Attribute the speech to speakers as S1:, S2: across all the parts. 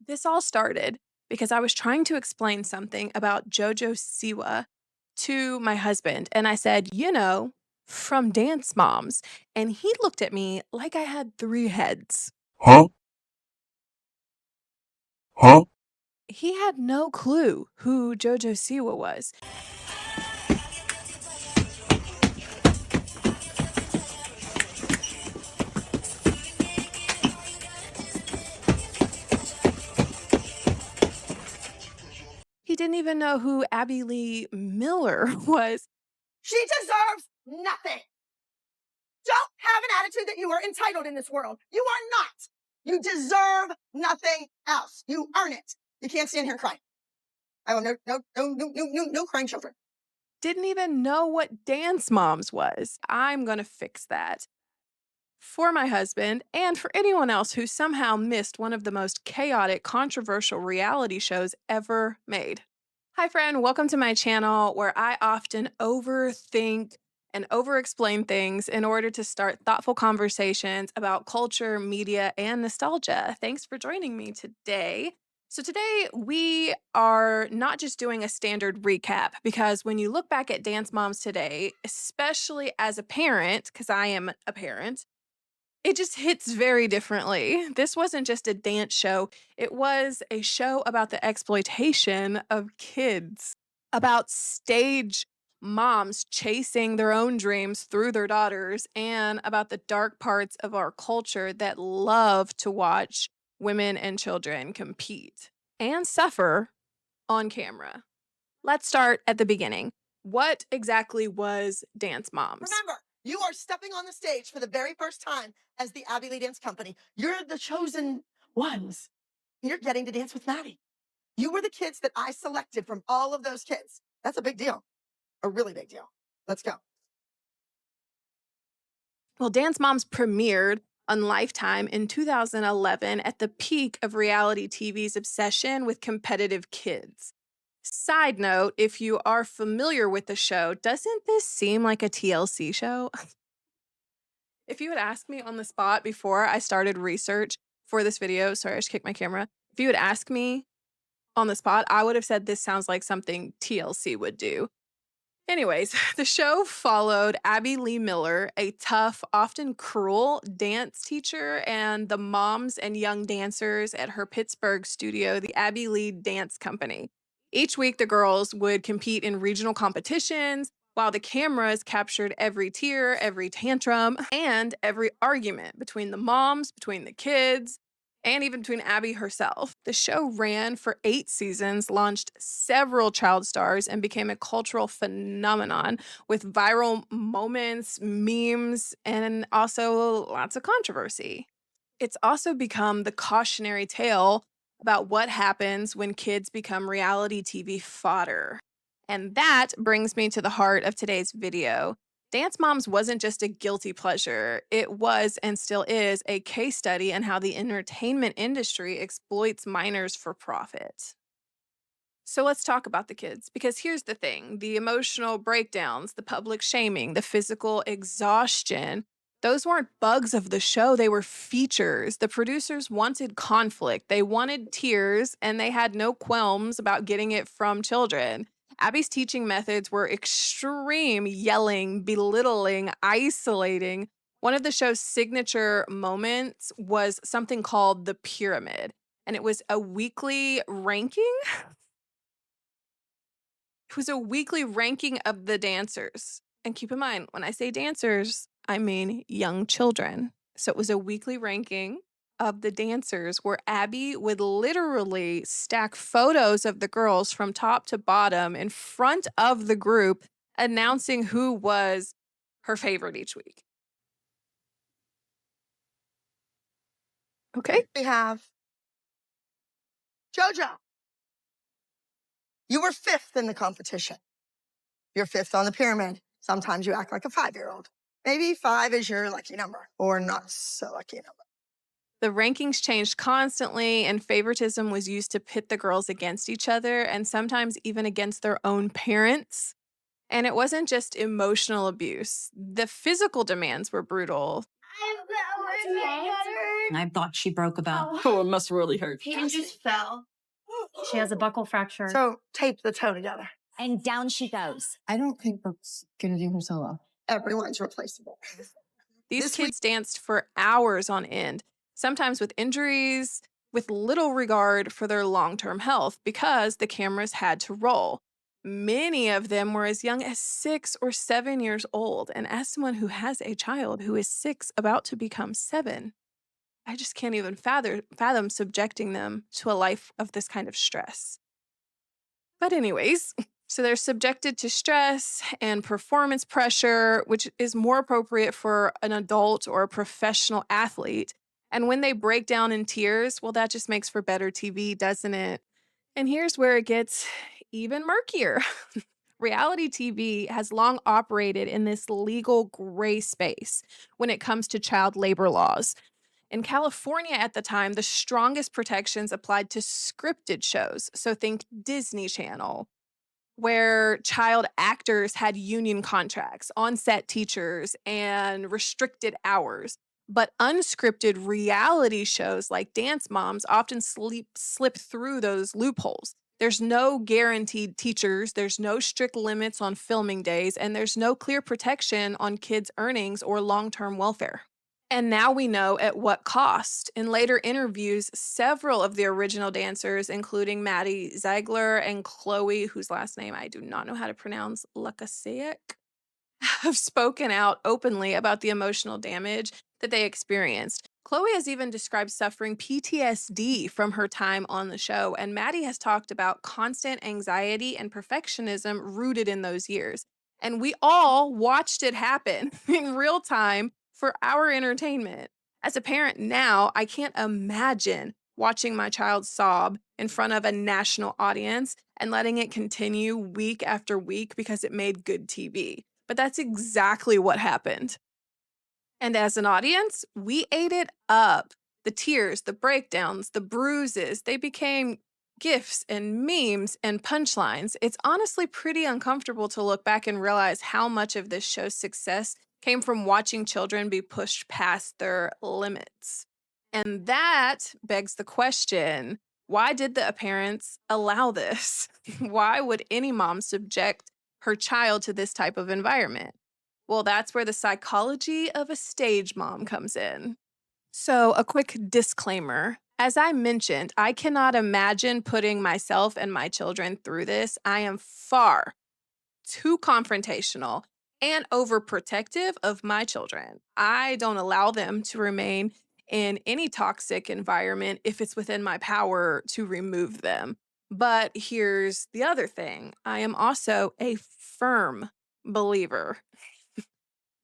S1: This all started because I was trying to explain something about JoJo Siwa to my husband. And I said, from Dance Moms. And he looked at me like I had three heads.
S2: Huh? Huh?
S1: He had no clue who JoJo Siwa was. He didn't even know who Abby Lee Miller was.
S3: She deserves nothing. Don't have an attitude that you are entitled in this world. You are not. You deserve nothing else. You earn it. You can't stand here and cry. I want no crying children.
S1: Didn't even know what Dance Moms was. I'm going to fix that. For my husband, and for anyone else who somehow missed one of the most chaotic, controversial reality shows ever made. Hi, friend. Welcome to my channel where I often overthink and over-explain things in order to start thoughtful conversations about culture, media, and nostalgia. Thanks for joining me today. So today we are not just doing a standard recap, because when you look back at Dance Moms today, especially as a parent, because I am a parent, it just hits very differently. This wasn't just a dance show, it was a show about the exploitation of kids, about stage moms chasing their own dreams through their daughters, and about the dark parts of our culture that love to watch women and children compete and suffer on camera. Let's start at the beginning. What exactly was Dance Moms?
S3: Remember, you are stepping on the stage for the very first time as the Abby Lee Dance Company. You're the chosen ones. You're getting to dance with Maddie. You were the kids that I selected from all of those kids. That's a big deal. A really big deal. Let's go.
S1: Well, Dance Moms premiered on Lifetime in 2011 at the peak of reality TV's obsession with competitive kids. Side note, if you are familiar with the show, doesn't this seem like a TLC show? If you had asked me on the spot before I started research for this video, sorry, I just kicked my camera. If you had asked me on the spot, I would have said this sounds like something TLC would do. Anyways, the show followed Abby Lee Miller, a tough, often cruel dance teacher, and the moms and young dancers at her Pittsburgh studio, the Abby Lee Dance Company. Each week, the girls would compete in regional competitions, while the cameras captured every tear, every tantrum, and every argument between the moms, between the kids, and even between Abby herself. The show ran for 8 seasons, launched several child stars, and became a cultural phenomenon with viral moments, memes, and also lots of controversy. It's also become the cautionary tale about what happens when kids become reality TV fodder. And that brings me to the heart of today's video. Dance Moms wasn't just a guilty pleasure, it was and still is a case study in how the entertainment industry exploits minors for profit. So let's talk about the kids, because here's the thing: the emotional breakdowns, the public shaming, the physical exhaustion, those weren't bugs of the show, they were features. The producers wanted conflict, they wanted tears, and they had no qualms about getting it from children. Abby's teaching methods were extreme: yelling, belittling, isolating. One of the show's signature moments was something called the pyramid, and it was a weekly ranking. It was a weekly ranking of the dancers. And keep in mind, when I say dancers, I mean young children. So it was a weekly ranking of the dancers where Abby would literally stack photos of the girls from top to bottom in front of the group, announcing who was her favorite each week. Okay.
S3: We have JoJo. You were 5th in the competition. You're 5th on the pyramid. Sometimes you act like a 5-year-old. Maybe 5 is your lucky number, or not so lucky number.
S1: The rankings changed constantly, and favoritism was used to pit the girls against each other, and sometimes even against their own parents. And it wasn't just emotional abuse. The physical demands were brutal.
S2: I thought she broke a bone.
S4: Oh, it must really hurt.
S3: He just fell.
S2: She has a buckle fracture.
S3: So tape the toe together.
S2: And down she goes.
S4: I don't think Brooke's gonna do her solo.
S3: Everyone's replaceable.
S1: These
S3: This
S1: kids danced for hours on end, sometimes with injuries, with little regard for their long term health because the cameras had to roll. Many of them were as young as 6 or 7 years old. And as someone who has a child who is 6, about to become 7, I just can't even fathom subjecting them to a life of this kind of stress. But, anyways, so they're subjected to stress and performance pressure, which is more appropriate for an adult or a professional athlete. And when they break down in tears, well, that just makes for better TV, doesn't it? And here's where it gets even murkier. Reality TV has long operated in this legal gray space when it comes to child labor laws. In California at the time, the strongest protections applied to scripted shows. So think Disney Channel, where child actors had union contracts, on-set teachers, and restricted hours. But unscripted reality shows like Dance Moms often slip through those loopholes. There's no guaranteed teachers, there's no strict limits on filming days, and there's no clear protection on kids' earnings or long-term welfare. And now we know at what cost. In later interviews, several of the original dancers, including Maddie Ziegler and Chloe, whose last name I do not know how to pronounce, Lukasiak, have spoken out openly about the emotional damage that they experienced. Chloe has even described suffering PTSD from her time on the show, and Maddie has talked about constant anxiety and perfectionism rooted in those years. And we all watched it happen in real time for our entertainment. As a parent now, I can't imagine watching my child sob in front of a national audience and letting it continue week after week because it made good TV. But that's exactly what happened. And as an audience, we ate it up. The tears, the breakdowns, the bruises, they became gifs and memes and punchlines. It's honestly pretty uncomfortable to look back and realize how much of this show's success came from watching children be pushed past their limits. And that begs the question, why did the parents allow this? Why would any mom subject her child to this type of environment? Well, that's where the psychology of a stage mom comes in. So, a quick disclaimer. As I mentioned, I cannot imagine putting myself and my children through this. I am far too confrontational and overprotective of my children. I don't allow them to remain in any toxic environment if it's within my power to remove them. But here's the other thing, I am also a firm believer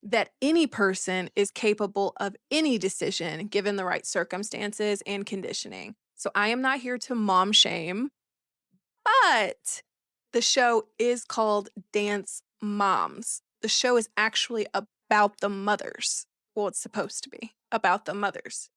S1: that any person is capable of any decision given the right circumstances and conditioning. So I am not here to mom shame, but the show is called Dance Moms. The show is actually about the mothers. Well, it's supposed to be about the mothers.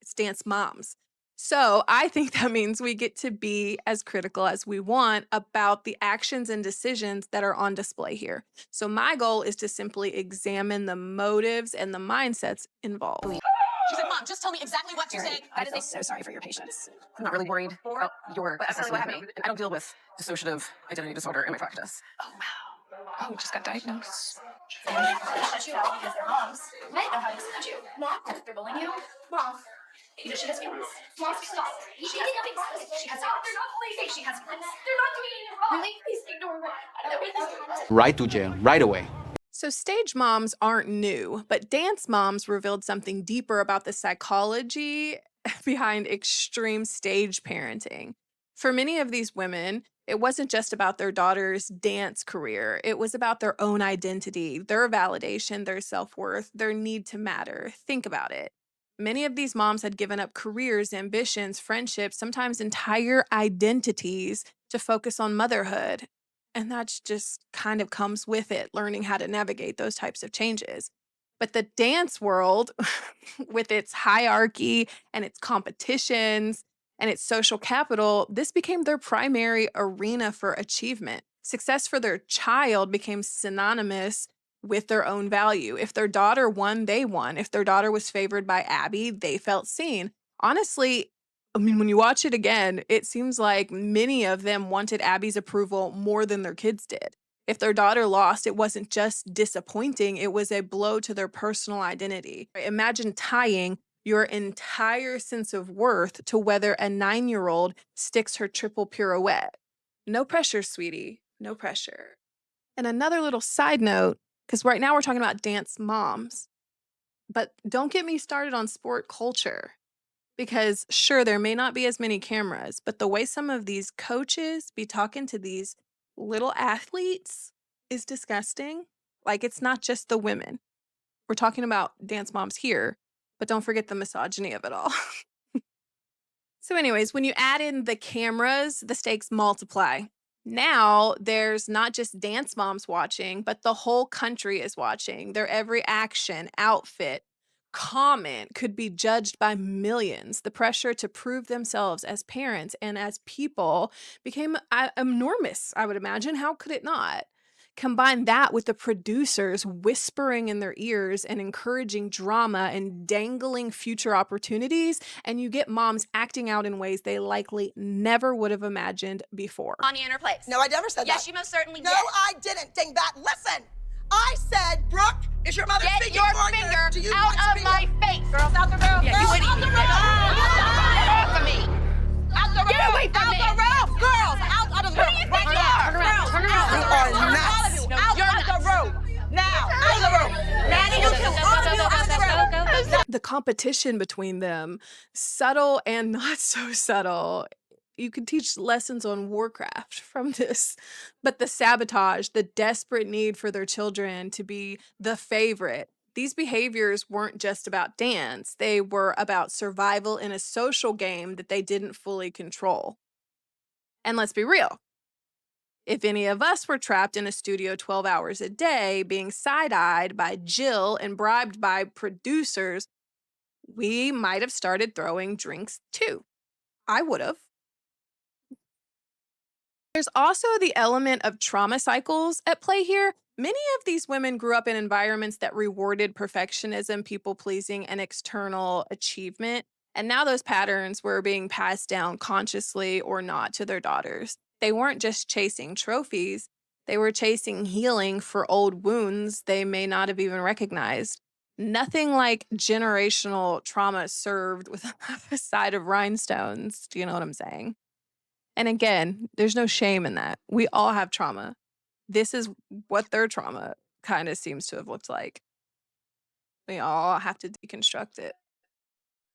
S1: It's Dance Moms. So I think that means we get to be as critical as we want about the actions and decisions that are on display here. So my goal is to simply examine the motives and the mindsets involved.
S5: She said, Mom, just tell me exactly what to say.
S4: I feel so sorry for your patience. I'm not really worried about your assessment of me. I don't deal with dissociative identity disorder in my practice.
S5: Oh, wow. Oh, you just got diagnosed.
S6: Shut you out because they're moms. I know how to accept you. Mom, they're bullying you. Mom. She has feelings. Mom, stop. She has feelings. She has feelings. They're not bullying. She has feelings. They're not doing anything wrong. Really? Please ignore me. I don't know.
S7: Right to jail, right away.
S1: So stage moms aren't new, but Dance Moms revealed something deeper about the psychology behind extreme stage parenting. For many of these women, it wasn't just about their daughter's dance career. It was about their own identity, their validation, their self-worth, their need to matter. Think about it. Many of these moms had given up careers, ambitions, friendships, sometimes entire identities to focus on motherhood. And that just kind of comes with it, learning how to navigate those types of changes. But the dance world, with its hierarchy and its competitions and its social capital, this became their primary arena for achievement. Success for their child became synonymous with their own value. If their daughter won, they won. If their daughter was favored by Abby, they felt seen. Honestly, I mean, when you watch it again, it seems like many of them wanted Abby's approval more than their kids did. If their daughter lost, it wasn't just disappointing, it was a blow to their personal identity. Imagine tying your entire sense of worth to whether a 9-year-old sticks her triple pirouette. No pressure, sweetie. No pressure. And another little side note, because right now we're talking about dance moms, but don't get me started on sport culture. Because sure, there may not be as many cameras, but the way some of these coaches be talking to these little athletes is disgusting. Like, it's not just the women. We're talking about dance moms here, but don't forget the misogyny of it all. So anyways, when you add in the cameras, the stakes multiply. Now there's not just dance moms watching, but the whole country is watching. Their every action, outfit, comment could be judged by millions. The pressure to prove themselves as parents and as people became enormous, I would imagine. How could it not? Combine that with the producers whispering in their ears and encouraging drama and dangling future opportunities, and you get moms acting out in ways they likely never would have imagined before.
S6: Anya in her place.
S3: No, I never said that.
S6: Yes, you most certainly
S3: No,
S6: did.
S3: I didn't, dingbat. Listen, I said, Brooke, is your mother
S6: Get
S3: speaking
S6: your
S3: for you?
S6: finger
S3: Do you
S6: out
S3: want to
S6: of
S3: be
S6: my face. Girls, out the room.
S3: Yeah, you
S6: Girls,
S3: idiot.
S6: out the room. Get off of me. Out the room.
S5: Get away from me.
S6: Out the room. Girls, out of the room. Who do you think you are?
S5: Turn around,
S6: Girls,
S5: turn
S6: out
S5: around.
S6: the
S3: You are
S6: room.
S3: nuts.
S6: All of you.
S5: No,
S6: Out
S5: you're
S6: of the room. Now, out of the room. Maddie, you too. All of you out of the room.
S1: The competition between them, subtle and not so subtle. You could teach lessons on Warcraft from this. But the sabotage, the desperate need for their children to be the favorite, these behaviors weren't just about dance. They were about survival in a social game that they didn't fully control. And let's be real. If any of us were trapped in a studio 12 hours a day, being side-eyed by Jill and bribed by producers, we might have started throwing drinks too. I would have. There's also the element of trauma cycles at play here. Many of these women grew up in environments that rewarded perfectionism, people-pleasing, and external achievement. And now those patterns were being passed down consciously or not to their daughters. They weren't just chasing trophies, they were chasing healing for old wounds they may not have even recognized. Nothing like generational trauma served with a side of rhinestones. Do you know what I'm saying? And again, there's no shame in that. We all have trauma. This is what their trauma kind of seems to have looked like. We all have to deconstruct it.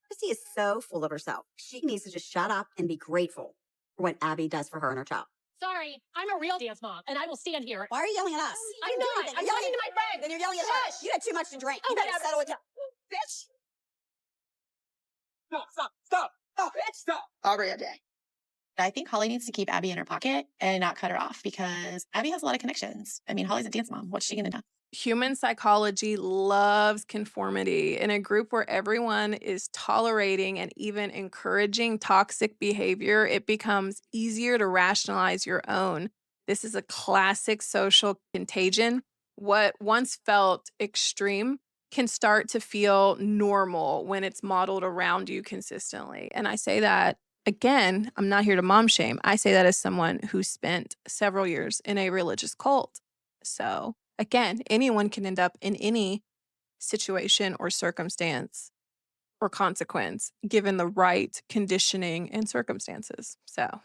S7: Christy is so full of herself. She needs to just shut up and be grateful for what Abby does for her and her child.
S8: Sorry, I'm a real dance mom, and I will stand here.
S7: Why are you yelling at us?
S8: I'm not. I'm talking to my friend.
S7: Then you're yelling at her. You had too much to drink. You
S8: Okay,
S7: gotta settle it down. Bitch!
S3: Stop, bitch, stop. Aubrey, a day.
S9: I think Holly needs to keep Abby in her pocket and not cut her off because Abby has a lot of connections. I mean, Holly's a dance mom. What's she going to do?
S1: Human psychology loves conformity. In a group where everyone is tolerating and even encouraging toxic behavior, it becomes easier to rationalize your own. This is a classic social contagion. What once felt extreme can start to feel normal when it's modeled around you consistently. And I say that, again, I'm not here to mom shame. I say that as someone who spent several years in a religious cult. So again, anyone can end up in any situation or circumstance or consequence given the right conditioning and circumstances. So,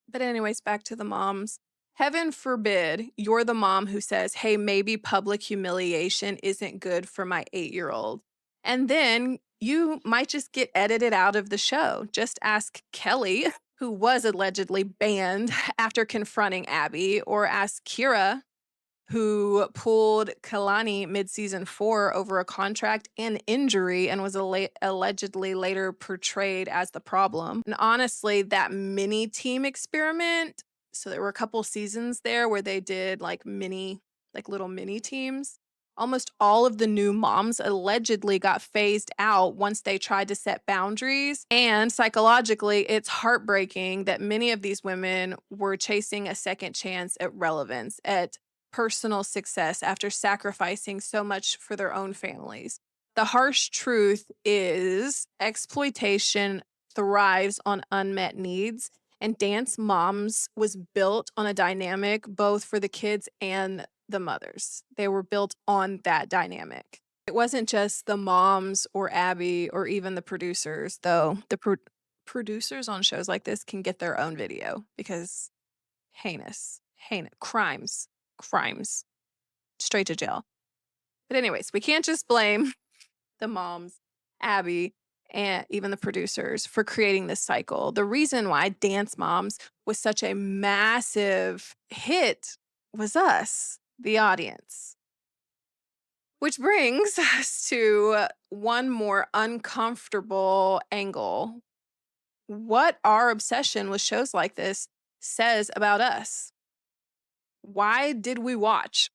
S1: but anyways, back to the moms. Heaven forbid you're the mom who says, hey, maybe public humiliation isn't good for my 8-year-old. And then you might just get edited out of the show. Just ask Kelly, who was allegedly banned after confronting Abby, or ask Kira, who pulled Kalani mid-season 4 over a contract and injury and was allegedly later portrayed as the problem. And honestly, that mini team experiment, so there were a couple seasons there where they did like little mini teams. Almost all of the new moms allegedly got phased out once they tried to set boundaries. And psychologically, it's heartbreaking that many of these women were chasing a second chance at relevance, at personal success after sacrificing so much for their own families. The harsh truth is exploitation thrives on unmet needs, and Dance Moms was built on a dynamic both for the kids and the mothers. They were built on that dynamic. It wasn't just the moms or Abby or even the producers, though the producers on shows like this can get their own video because heinous, crimes, straight to jail. But anyways, we can't just blame the moms, Abby, and even the producers for creating this cycle. The reason why Dance Moms was such a massive hit was us, the audience. Which brings us to one more uncomfortable angle. What our obsession with shows like this says about us. Why did we watch?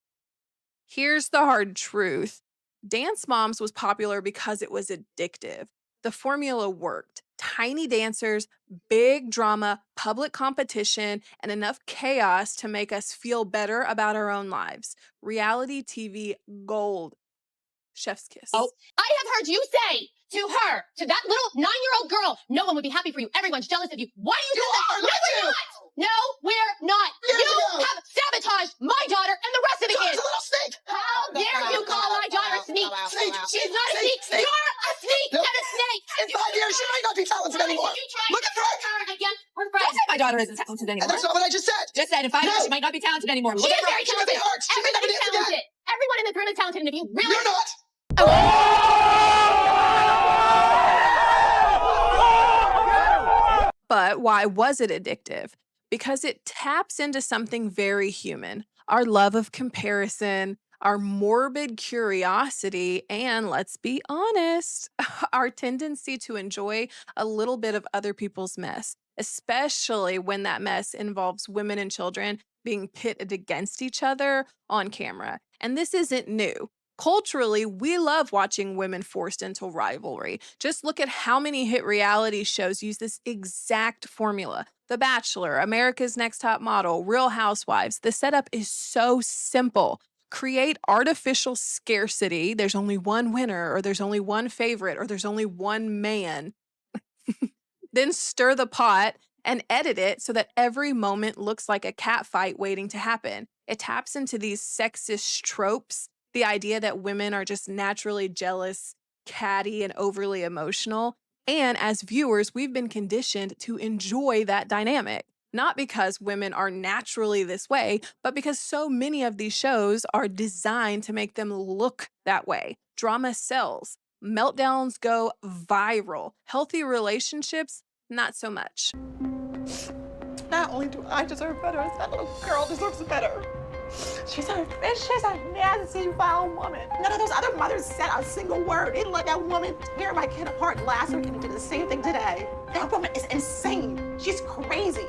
S1: Here's the hard truth. Dance Moms was popular because it was addictive. The formula worked. Tiny dancers, big drama, public competition, and enough chaos to make us feel better about our own lives. Reality TV gold. Chef's kiss.
S8: Oh, I have heard you say to her, to that little 9-year-old girl, no one would be happy for you. Everyone's jealous of you. Why do you do that? No, we're not. No, we're not. You have sabotaged my daughter and the rest of the kids.
S3: a little snake.
S8: How dare you call my daughter a sneak? She's not a sneak. You're a sneak and a snake.
S3: In 5 years, she might not be talented anymore. Look at her.
S8: Again, we're
S5: Don't
S8: friends.
S5: say my daughter isn't talented
S3: And
S5: anymore.
S3: that's not what I just said.
S5: Just said in 5 years she might not be talented anymore.
S8: She
S5: Look
S8: is
S5: at her.
S8: very
S3: She may be
S8: talented.
S3: hurt. She may never
S8: Everybody's
S3: dance again.
S8: talented. Everyone in this room is talented, and if you really
S3: You're not.
S1: But why was it addictive? Because it taps into something very human, our love of comparison, our morbid curiosity, and let's be honest, our tendency to enjoy a little bit of other people's mess, especially when that mess involves women and children being pitted against each other on camera. And this isn't new. Culturally, we love watching women forced into rivalry. Just look at how many hit reality shows use this exact formula. The Bachelor, America's Next Top Model, Real Housewives. The setup is so simple. Create artificial scarcity. There's only one winner, or there's only one favorite, or there's only one man. Then stir the pot and edit it so that every moment looks like a cat fight waiting to happen. It taps into these sexist tropes, the idea that women are just naturally jealous, catty, and overly emotional. And as viewers, we've been conditioned to enjoy that dynamic. Not because women are naturally this way, but because so many of these shows are designed to make them look that way. Drama sells. Meltdowns go viral. Healthy relationships, not so much.
S4: Not only do I deserve better, that little girl deserves better. She's a nasty, foul woman. None of those other mothers said a single word. They let that woman tear my kid apart last week and did the same thing today. That woman is insane. She's crazy.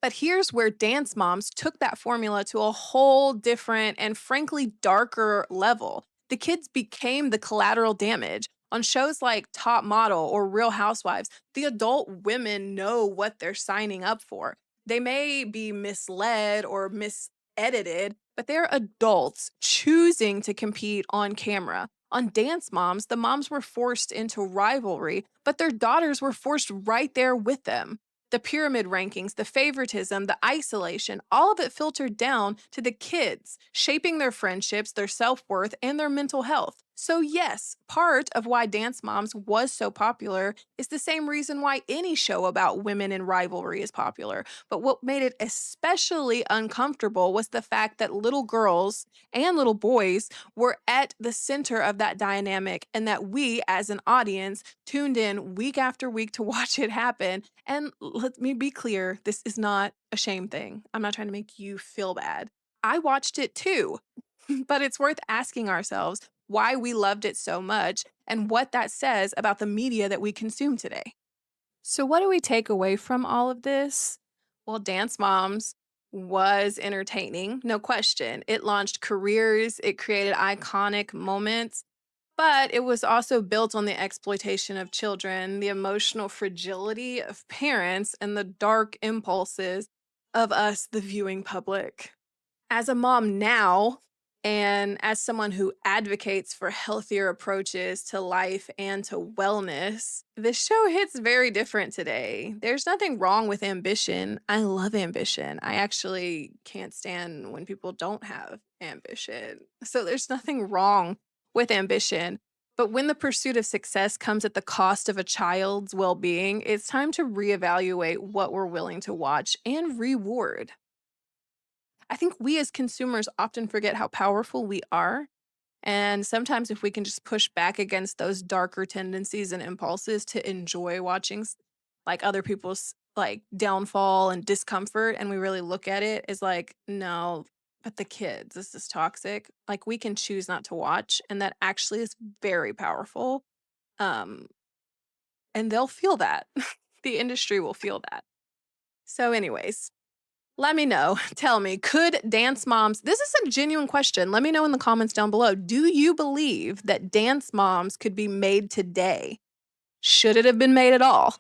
S1: But here's where Dance Moms took that formula to a whole different and frankly darker level. The kids became the collateral damage. On shows like Top Model or Real Housewives, the adult women know what they're signing up for. They may be misled or misedited, but they're adults choosing to compete on camera. On Dance Moms, the moms were forced into rivalry, but their daughters were forced right there with them. The pyramid rankings, the favoritism, the isolation, all of it filtered down to the kids, shaping their friendships, their self-worth, and their mental health. So yes, part of why Dance Moms was so popular is the same reason why any show about women in rivalry is popular. But what made it especially uncomfortable was the fact that little girls and little boys were at the center of that dynamic, and that we, as an audience, tuned in week after week to watch it happen. And let me be clear, this is not a shame thing. I'm not trying to make you feel bad. I watched it too, but it's worth asking ourselves why we loved it so much and what that says about the media that we consume today. So what do we take away from all of this? Well, Dance Moms was entertaining, no question. It launched careers, it created iconic moments, but it was also built on the exploitation of children, the emotional fragility of parents, and the dark impulses of us, the viewing public. As a mom now, and as someone who advocates for healthier approaches to life and to wellness, this show hits very different today. There's nothing wrong with ambition. I love ambition. I actually can't stand when people don't have ambition. So there's nothing wrong with ambition. But when the pursuit of success comes at the cost of a child's well being, it's time to reevaluate what we're willing to watch and reward. I think we as consumers often forget how powerful we are. And sometimes, if we can just push back against those darker tendencies and impulses to enjoy watching like other people's like downfall and discomfort, and we really look at it as like, no, but the kids, this is toxic. Like we can choose not to watch, and that actually is very powerful. Um, and they'll feel that. The industry will feel that. So, anyways, let me know. Tell me, could dance moms, this is a genuine question. Let me know in the comments down below. Do you believe that dance moms could be made today? Should it have been made at all?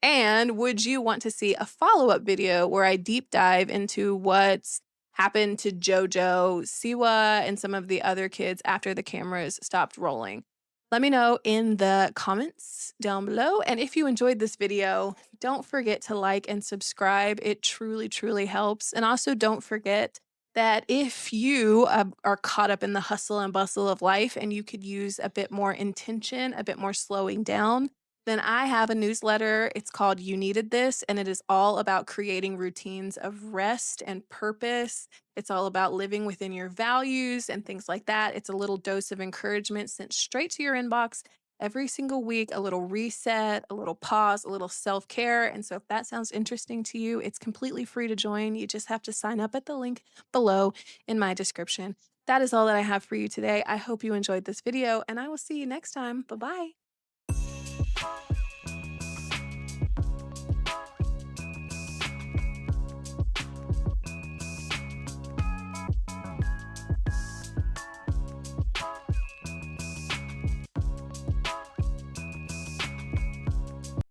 S1: And would you want to see a follow-up video where I deep dive into what's happened to JoJo, Siwa, and some of the other kids after the cameras stopped rolling? Let me know in the comments down below. And if you enjoyed this video, don't forget to like and subscribe. It truly, truly helps. And also don't forget that if you are caught up in the hustle and bustle of life and you could use a bit more intention, a bit more slowing down, then I have a newsletter. It's called You Needed This, and it is all about creating routines of rest and purpose. It's all about living within your values and things like that. It's a little dose of encouragement sent straight to your inbox every single week, a little reset, a little pause, a little self-care. And so if that sounds interesting to you, it's completely free to join. You just have to sign up at the link below in my description. That is all that I have for you today. I hope you enjoyed this video, and I will see you next time. Bye-bye.